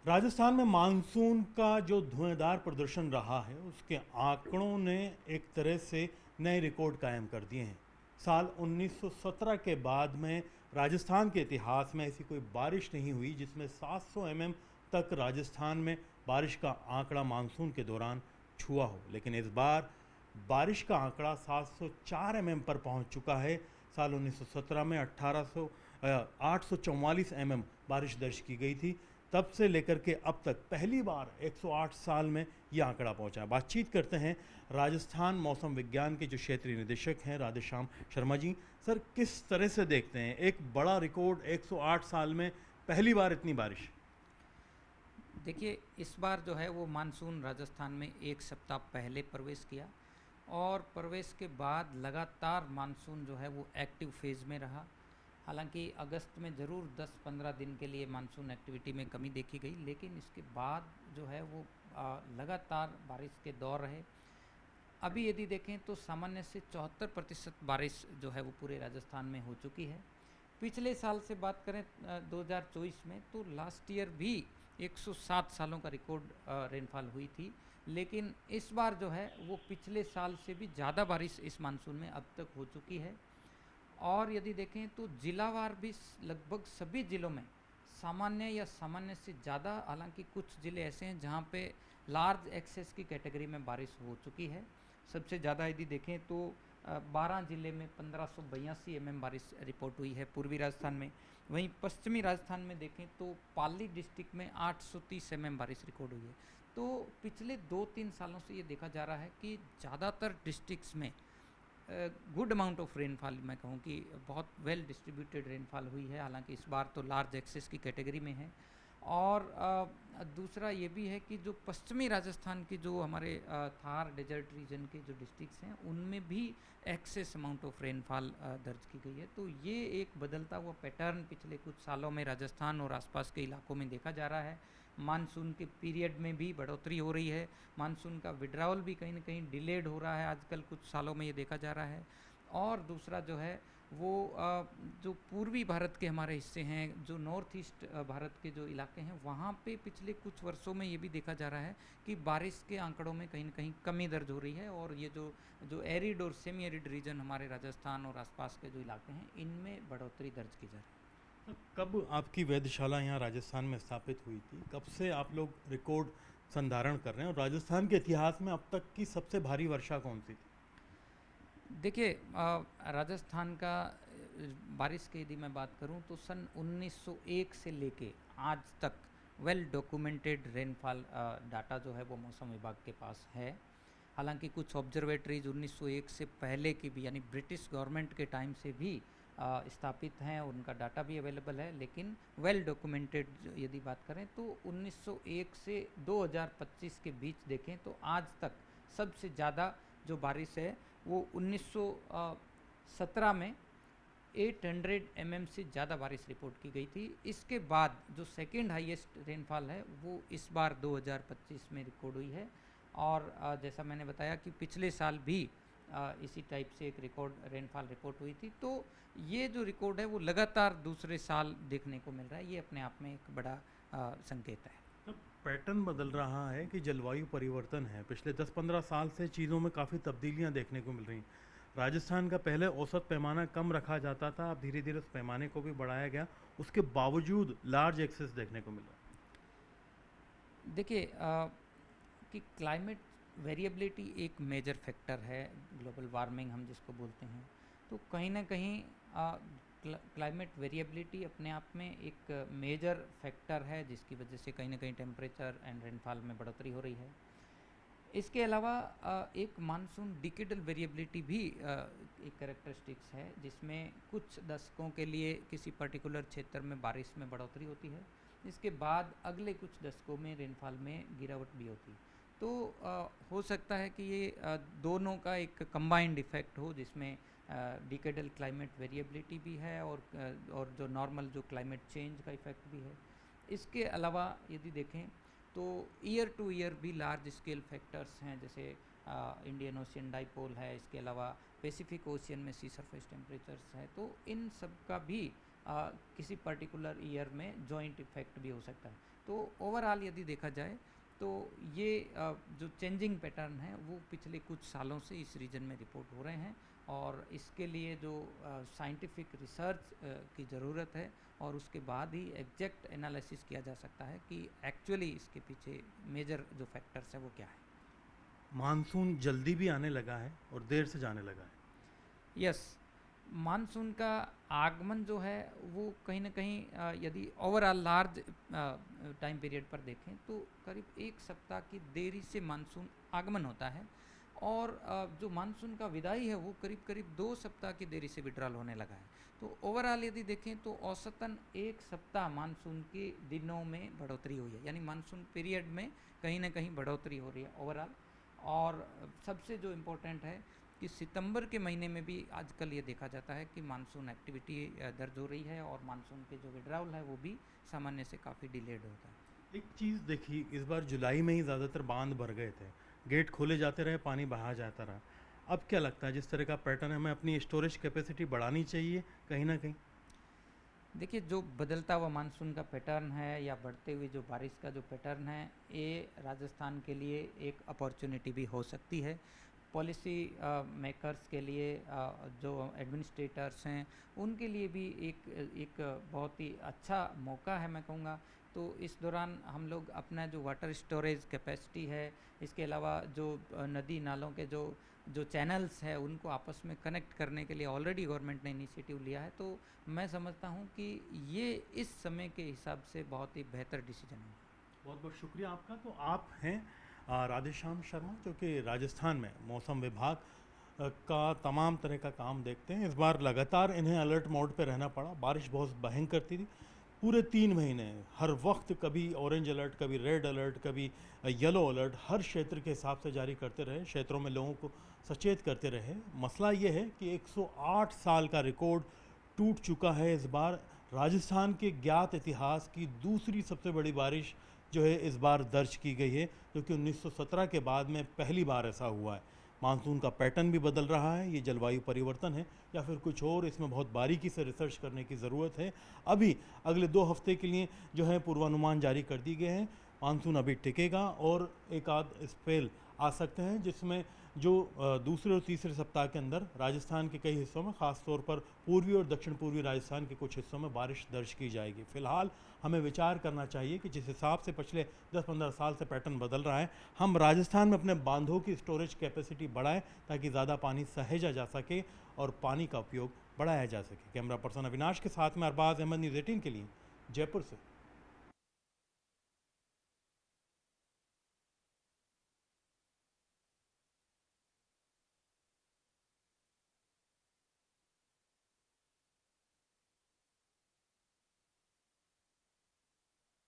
राजस्थान में मानसून का जो धुआंधार प्रदर्शन रहा है उसके आंकड़ों ने एक तरह से नए रिकॉर्ड कायम कर दिए हैं। साल 1917 के बाद में राजस्थान के इतिहास में ऐसी कोई बारिश नहीं हुई जिसमें 700 एमएम तक राजस्थान में बारिश का आंकड़ा मानसून के दौरान छुआ हो, लेकिन इस बार बारिश का आंकड़ा 704 एमएम पर पहुंच चुका है। साल 1917 में 844 एमएम बारिश दर्ज की गई थी। तब से लेकर के अब तक पहली बार 108 साल में यह आंकड़ा पहुंचा है। बातचीत करते हैं राजस्थान मौसम विज्ञान के जो क्षेत्रीय निदेशक हैं राधेश्याम शर्मा जी। सर, किस तरह से देखते हैं एक बड़ा रिकॉर्ड 108 साल में पहली बार इतनी बारिश? देखिए, इस बार जो है वो मानसून राजस्थान में एक सप्ताह पहले प्रवेश किया और प्रवेश के बाद लगातार मानसून जो है वो एक्टिव फेज़ में रहा। हालांकि अगस्त में ज़रूर 10-15 दिन के लिए मानसून एक्टिविटी में कमी देखी गई, लेकिन इसके बाद जो है वो लगातार बारिश के दौर रहे। अभी यदि देखें तो सामान्य से 74% बारिश जो है वो पूरे राजस्थान में हो चुकी है। पिछले साल से बात करें 2024 में, तो लास्ट ईयर भी 107 सालों का रिकॉर्ड रेनफॉल हुई थी, लेकिन इस बार जो है वो पिछले साल से भी ज़्यादा बारिश इस मानसून में अब तक हो चुकी है। और यदि देखें तो जिलावार भी लगभग सभी ज़िलों में सामान्य या सामान्य से ज़्यादा, हालांकि कुछ ज़िले ऐसे हैं जहां पे लार्ज एक्सेस की कैटेगरी में बारिश हो चुकी है। सबसे ज़्यादा यदि देखें तो 12 ज़िले में 1582 एमएम बारिश रिपोर्ट हुई है पूर्वी राजस्थान में। वहीं पश्चिमी राजस्थान में देखें तो पाली डिस्ट्रिक्ट में 830 एमएम बारिश रिकॉर्ड हुई है। तो पिछले 2-3 सालों से ये देखा जा रहा है कि ज़्यादातर डिस्ट्रिक्ट्स में गुड अमाउंट ऑफ रेनफॉल, मैं कहूँ कि बहुत वेल डिस्ट्रीब्यूटेड रेनफॉल हुई है। हालांकि इस बार तो लार्ज एक्सेस की कैटेगरी में है। और दूसरा ये भी है कि जो पश्चिमी राजस्थान की जो हमारे थार डेजर्ट रीजन के जो डिस्ट्रिक्ट्स हैं उनमें भी एक्सेस अमाउंट ऑफ रेनफॉल दर्ज की गई है। तो ये एक बदलता हुआ पैटर्न पिछले कुछ सालों में राजस्थान और आसपास के इलाकों में देखा जा रहा है। मानसून के पीरियड में भी बढ़ोतरी हो रही है। मानसून का विड्रावल भी कहीं ना कहीं डिलेड हो रहा है आजकल कुछ सालों में, ये देखा जा रहा है। और दूसरा जो है वो जो पूर्वी भारत के हमारे हिस्से हैं, जो नॉर्थ ईस्ट भारत के जो इलाके हैं, वहाँ पे पिछले कुछ वर्षों में ये भी देखा जा रहा है कि बारिश के आंकड़ों में कहीं ना कहीं कमी दर्ज हो रही है। और ये जो जो एरिड और सेमी एरिड रीजन हमारे राजस्थान और आसपास के जो इलाके हैं, इनमें बढ़ोतरी दर्ज की जा रही है। कब आपकी वेधशाला यहाँ राजस्थान में स्थापित हुई थी? कब से आप लोग रिकॉर्ड संधारण कर रहे हैं और राजस्थान के इतिहास में अब तक की सबसे भारी वर्षा कौन सी थी? देखिए, राजस्थान का बारिश की यदि मैं बात करूं तो सन 1901 से लेके आज तक वेल डॉक्यूमेंटेड रेनफॉल डाटा जो है वो मौसम विभाग के पास है। हालांकि कुछ ऑब्जर्वेटरीज 1901 से पहले की भी, यानी ब्रिटिश गवर्नमेंट के टाइम से भी स्थापित हैं, उनका डाटा भी अवेलेबल है। लेकिन वेल डॉक्यूमेंटेड यदि बात करें तो 1901 से 2025 के बीच देखें तो आज तक सबसे ज़्यादा जो बारिश है वो 1917 में 800 एमएम से ज़्यादा बारिश रिपोर्ट की गई थी। इसके बाद जो सेकेंड हाईएस्ट रेनफॉल है वो इस बार 2025 में रिकॉर्ड हुई है। और जैसा मैंने बताया कि पिछले साल भी इसी टाइप से एक रिकॉर्ड रेनफॉल रिपोर्ट हुई थी। तो ये जो रिकॉर्ड है वो लगातार दूसरे साल देखने को मिल रहा है। ये अपने आप में एक बड़ा संकेत है। अब पैटर्न बदल रहा है कि जलवायु परिवर्तन है। पिछले 10-15 साल से चीज़ों में काफ़ी तब्दीलियां देखने को मिल रही हैं। राजस्थान का पहले औसत पैमाना कम रखा जाता था, अब धीरे धीरे उस पैमाने को भी बढ़ाया गया, उसके बावजूद लार्ज एक्सेस देखने को मिल रहा देखिए, कि क्लाइमेट वेरिएबिलिटी एक मेजर फैक्टर है, ग्लोबल वार्मिंग हम जिसको बोलते हैं। तो कहीं ना कहीं क्लाइमेट वेरिएबिलिटी अपने आप में एक मेजर फैक्टर है जिसकी वजह से कहीं ना कहीं टेम्परेचर एंड रेनफॉल में बढ़ोतरी हो रही है। इसके अलावा एक मानसून डिकेडल वेरिएबिलिटी भी एक कैरेक्टरिस्टिक्स है, जिसमें कुछ दशकों के लिए किसी पर्टिकुलर क्षेत्र में बारिश में बढ़ोतरी होती है, इसके बाद अगले कुछ दशकों में रेनफॉल में गिरावट भी होती है। तो हो सकता है कि ये दोनों का एक कंबाइंड इफेक्ट हो, जिसमें डिकेडल क्लाइमेट वेरिएबिलिटी भी है और जो नॉर्मल जो क्लाइमेट चेंज का इफेक्ट भी है। इसके अलावा यदि देखें तो ईयर टू ईयर भी लार्ज स्केल फैक्टर्स हैं, जैसे इंडियन ओशियन डाइपोल है, इसके अलावा पैसिफिक ओशियन में सी सरफेस टेम्परेचर्स है। तो इन सब का भी किसी पर्टिकुलर ईयर में जॉइंट इफेक्ट भी हो सकता है। तो ओवरऑल यदि देखा जाए तो ये जो चेंजिंग पैटर्न है वो पिछले कुछ सालों से इस रीजन में रिपोर्ट हो रहे हैं, और इसके लिए जो साइंटिफिक रिसर्च की ज़रूरत है और उसके बाद ही एग्जैक्ट एनालिसिस किया जा सकता है कि एक्चुअली इसके पीछे मेजर जो फैक्टर्स है वो क्या है। मानसून जल्दी भी आने लगा है और देर से जाने लगा है। यस, मानसून का आगमन जो है वो कहीं ना कहीं यदि ओवरऑल लार्ज टाइम पीरियड पर देखें तो करीब एक सप्ताह की देरी से मानसून आगमन होता है, और जो मानसून का विदाई है वो करीब करीब 2 सप्ताह की देरी से विड्रॉल होने लगा है। तो ओवरऑल यदि देखें तो औसतन एक सप्ताह मानसून के दिनों में बढ़ोतरी हुई है, यानी मानसून पीरियड में कहीं ना कहीं बढ़ोतरी हो रही है ओवरऑल। और सबसे जो इम्पोर्टेंट है कि सितंबर के महीने में भी आजकल ये देखा जाता है कि मानसून एक्टिविटी दर्ज हो रही है, और मानसून के जो विड्रॉल है वो भी सामान्य से काफ़ी डिलेड होता है। एक चीज़ देखी, इस बार जुलाई में ही ज़्यादातर बांध भर गए थे, गेट खोले जाते रहे, पानी बहा जाता रहा। अब क्या लगता है, जिस तरह का पैटर्न है, हमें अपनी स्टोरेज कैपेसिटी बढ़ानी चाहिए कहीं ना कहीं? देखिए, जो बदलता हुआ मानसून का पैटर्न है या बढ़ते हुए जो बारिश का जो पैटर्न है, ये राजस्थान के लिए एक अपॉर्चुनिटी भी हो सकती है। पॉलिसी मेकर्स के लिए, जो एडमिनिस्ट्रेटर्स हैं उनके लिए भी एक बहुत ही अच्छा मौका है मैं कहूँगा। तो इस दौरान हम लोग अपना जो वाटर स्टोरेज कैपेसिटी है, इसके अलावा जो नदी नालों के जो चैनल्स है उनको आपस में कनेक्ट करने के लिए ऑलरेडी गवर्नमेंट ने इनिशिएटिव लिया है। तो मैं समझता हूँ कि ये इस समय के हिसाब से बहुत ही बेहतर डिसीजन है। बहुत बहुत शुक्रिया आपका। तो आप हैं राधेश्याम शर्मा, जो कि राजस्थान में मौसम विभाग का तमाम तरह का काम देखते हैं। इस बार लगातार इन्हें अलर्ट मोड पे रहना पड़ा, बारिश बहुत भयंकर थी। पूरे 3 महीने हर वक्त कभी ऑरेंज अलर्ट, कभी रेड अलर्ट, कभी येलो अलर्ट हर क्षेत्र के हिसाब से जारी करते रहे, क्षेत्रों में लोगों को सचेत करते रहे। मसला ये है कि 108 साल का रिकॉर्ड टूट चुका है इस बार। राजस्थान के ज्ञात इतिहास की दूसरी सबसे बड़ी बारिश जो है इस बार दर्ज की गई है, जो कि 1917 के बाद में पहली बार ऐसा हुआ है। मानसून का पैटर्न भी बदल रहा है, ये जलवायु परिवर्तन है या फिर कुछ और, इसमें बहुत बारीकी से रिसर्च करने की ज़रूरत है। अभी अगले 2 हफ्ते के लिए जो है पूर्वानुमान जारी कर दिए गए हैं। मानसून अभी टिकेगा और एक आध स्पेल आ सकते हैं, जिसमें जो दूसरे और तीसरे सप्ताह के अंदर राजस्थान के कई हिस्सों में, ख़ासतौर पर पूर्वी और दक्षिण पूर्वी राजस्थान के कुछ हिस्सों में बारिश दर्ज की जाएगी। फ़िलहाल हमें विचार करना चाहिए कि जिस हिसाब से पिछले 10-15 साल से पैटर्न बदल रहा है, हम राजस्थान में अपने बांधों की स्टोरेज कैपेसिटी बढ़ाएं ताकि ज़्यादा पानी सहेजा जा सके और पानी का उपयोग बढ़ाया जा सके। कैमरा पर्सन अविनाश के साथ में अरबाज अहमद, न्यूज़ 18 के लिए जयपुर से।